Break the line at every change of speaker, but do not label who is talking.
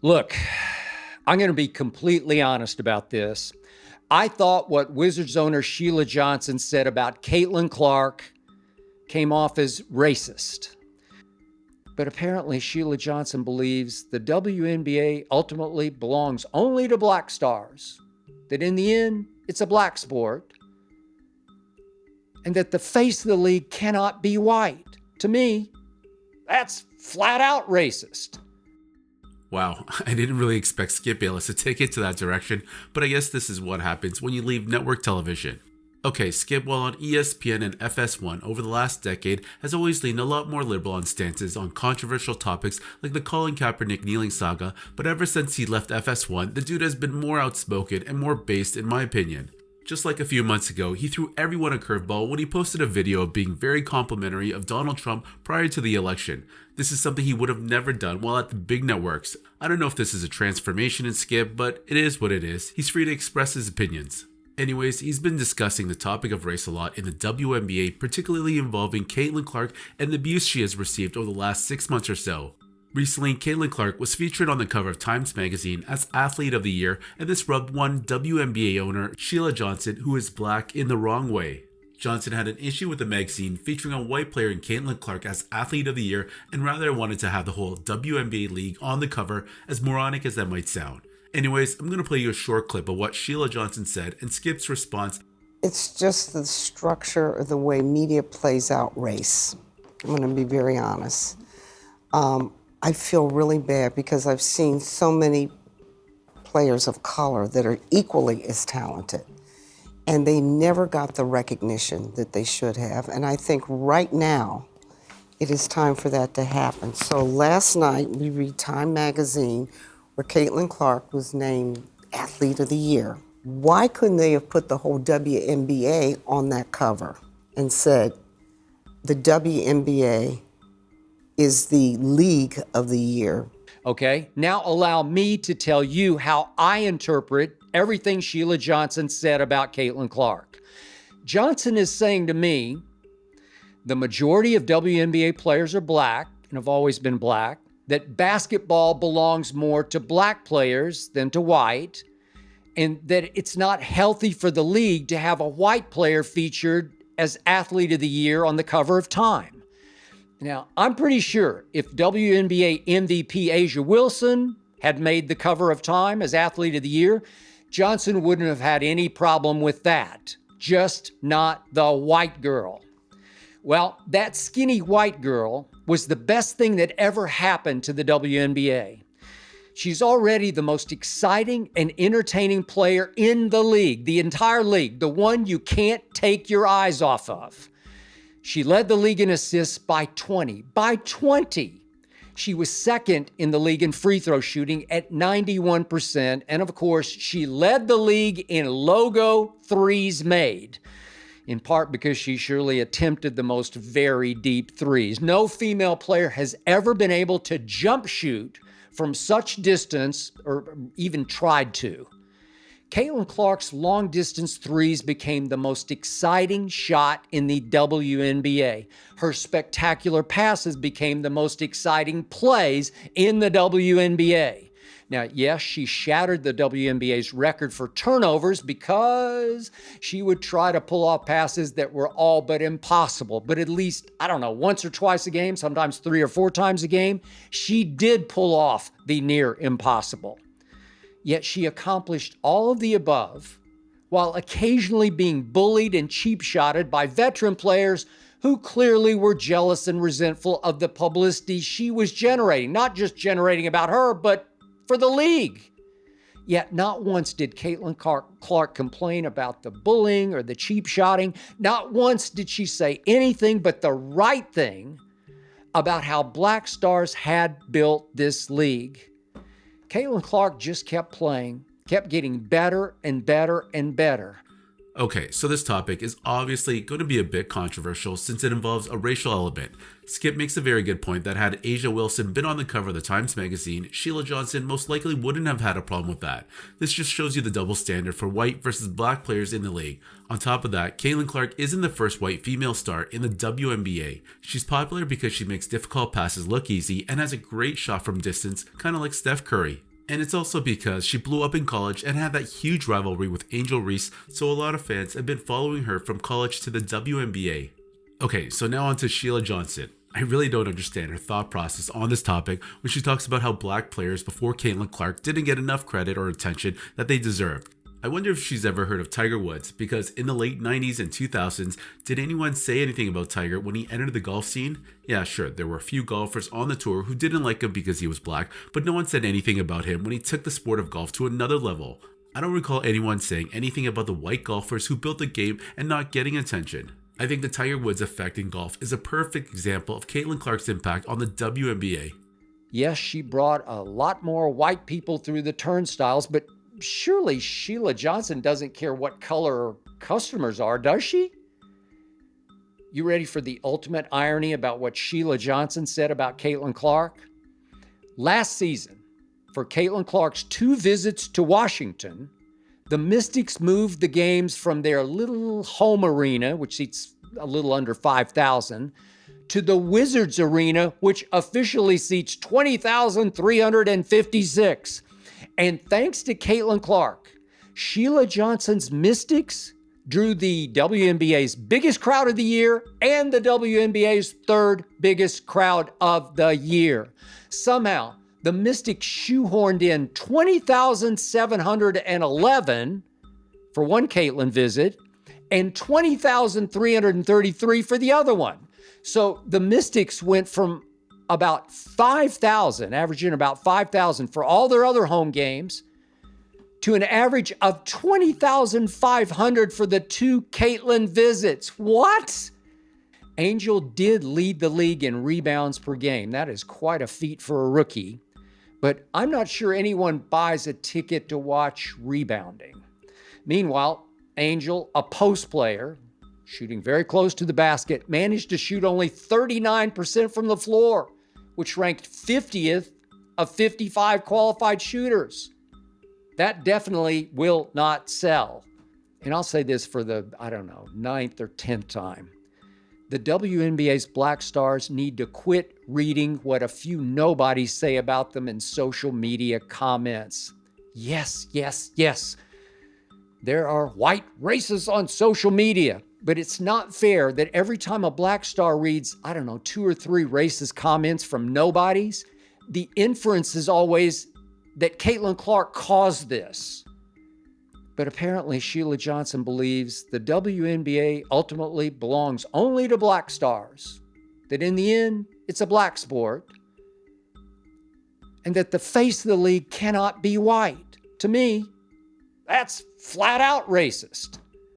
Look, I'm going to be completely honest about this. I thought what Wizards owner Sheila Johnson said about Caitlin Clark came off as racist. But apparently Sheila Johnson believes the WNBA ultimately belongs only to black stars, that in the end, it's a black sport, and that the face of the league cannot be white. To me, that's flat out racist.
Wow, I didn't really expect Skip Bayless to take it to that direction, but I guess this is what happens when you leave network television. Okay, Skip, while on ESPN and FS1 over the last decade, has always leaned a lot more liberal on stances on controversial topics like the Colin Kaepernick kneeling saga, but ever since he left FS1, the dude has been more outspoken and more based in my opinion. Just like a few months ago, he threw everyone a curveball when he posted a video of being very complimentary of Donald Trump prior to the election. This is something he would have never done while at the big networks. I don't know if this is a transformation in Skip, but it is what it is. He's free to express his opinions. Anyways, he's been discussing the topic of race a lot in the WNBA, particularly involving Caitlin Clark and the abuse she has received over the last 6 months or so. Recently, Caitlin Clark was featured on the cover of Times magazine as Athlete of the Year, and this rubbed one WNBA owner, Sheila Johnson, who is black, in the wrong way. Johnson had an issue with the magazine featuring a white player in Caitlin Clark as Athlete of the Year, and rather wanted to have the whole WNBA league on the cover, as moronic as that might sound. Anyways, I'm going to play you a short clip of what Sheila Johnson said and Skip's response.
It's just the structure of the way media plays out race. I'm going to be very honest. I feel really bad because I've seen so many players of color that are equally as talented, and they never got the recognition that they should have. And I think right now, it is time for that to happen. So last night, we read Time magazine, where Caitlin Clark was named Athlete of the Year. Why couldn't they have put the whole WNBA on that cover and said, the WNBA is the league of the year?
Okay, now allow me to tell you how I interpret everything Sheila Johnson said about Caitlin Clark. Johnson is saying to me, the majority of WNBA players are black and have always been black, that basketball belongs more to black players than to white, and that it's not healthy for the league to have a white player featured as Athlete of the Year on the cover of Time. Now, I'm pretty sure if WNBA MVP Asia Wilson had made the cover of Time as Athlete of the Year, Johnson wouldn't have had any problem with that. Just not the white girl. Well, that skinny white girl was the best thing that ever happened to the WNBA. She's already the most exciting and entertaining player in the league, the entire league, the one you can't take your eyes off of. She led the league in assists by 20. By 20! She was second in the league in free throw shooting at 91%. And of course, she led the league in logo threes made, in part because she surely attempted the most very deep threes. No female player has ever been able to jump shoot from such distance, or even tried to. Caitlin Clark's long-distance threes became the most exciting shot in the WNBA. Her spectacular passes became the most exciting plays in the WNBA. Now, yes, she shattered the WNBA's record for turnovers because she would try to pull off passes that were all but impossible. But at least, once or twice a game, sometimes 3 or 4 times a game, she did pull off the near impossible. Yet she accomplished all of the above while occasionally being bullied and cheap-shotted by veteran players who clearly were jealous and resentful of the publicity she was generating. Not just generating about her, but for the league. Yet not once did Caitlin Clark complain about the bullying or the cheap-shotting. Not once did she say anything but the right thing about how black stars had built this league. Caitlin Clark just kept playing, kept getting better and better and better.
Okay, so this topic is obviously going to be a bit controversial since it involves a racial element. Skip makes a very good point that had Asia Wilson been on the cover of the Times magazine, Sheila Johnson most likely wouldn't have had a problem with that. This just shows you the double standard for white versus black players in the league. On top of that, Caitlin Clark isn't the first white female star in the WNBA. She's popular because she makes difficult passes look easy and has a great shot from distance, kind of like Steph Curry. And it's also because she blew up in college and had that huge rivalry with Angel Reese, so a lot of fans have been following her from college to the WNBA. Okay, so now on to Sheila Johnson. I really don't understand her thought process on this topic when she talks about how black players before Caitlin Clark didn't get enough credit or attention that they deserved. I wonder if she's ever heard of Tiger Woods, because in the late 90s and 2000s, did anyone say anything about Tiger when he entered the golf scene? Yeah, sure, there were a few golfers on the tour who didn't like him because he was black, but no one said anything about him when he took the sport of golf to another level. I don't recall anyone saying anything about the white golfers who built the game and not getting attention. I think the Tiger Woods effect in golf is a perfect example of Caitlin Clark's impact on the WNBA.
Yes, she brought a lot more white people through the turnstiles, but surely Sheila Johnson doesn't care what color her customers are, does she? You ready for the ultimate irony about what Sheila Johnson said about Caitlin Clark? Last season, for Caitlin Clark's 2 visits to Washington, the Mystics moved the games from their little home arena, which seats a little under 5,000, to the Wizards Arena, which officially seats 20,356. And thanks to Caitlin Clark, Sheila Johnson's Mystics drew the WNBA's biggest crowd of the year and the WNBA's 3rd biggest crowd of the year. Somehow, the Mystics shoehorned in 20,711 for one Caitlin visit and 20,333 for the other one. So the Mystics went from about 5,000, averaging about 5,000 for all their other home games, to an average of 20,500 for the 2 Caitlin visits. What? Angel did lead the league in rebounds per game. That is quite a feat for a rookie. But I'm not sure anyone buys a ticket to watch rebounding. Meanwhile, Angel, a post player, shooting very close to the basket, managed to shoot only 39% from the floor, which ranked 50th of 55 qualified shooters. That definitely will not sell. And I'll say this for the, 9th or 10th time. The WNBA's Black Stars need to quit reading what a few nobodies say about them in social media comments. Yes, yes, yes. There are white racists on social media, but it's not fair that every time a Black Star reads, 2 or 3 racist comments from nobodies, the inference is always that Caitlin Clark caused this. But apparently Sheila Johnson believes the WNBA ultimately belongs only to Black Stars, that in the end, it's a black sport, and that the face of the league cannot be white. To me, that's flat out racist.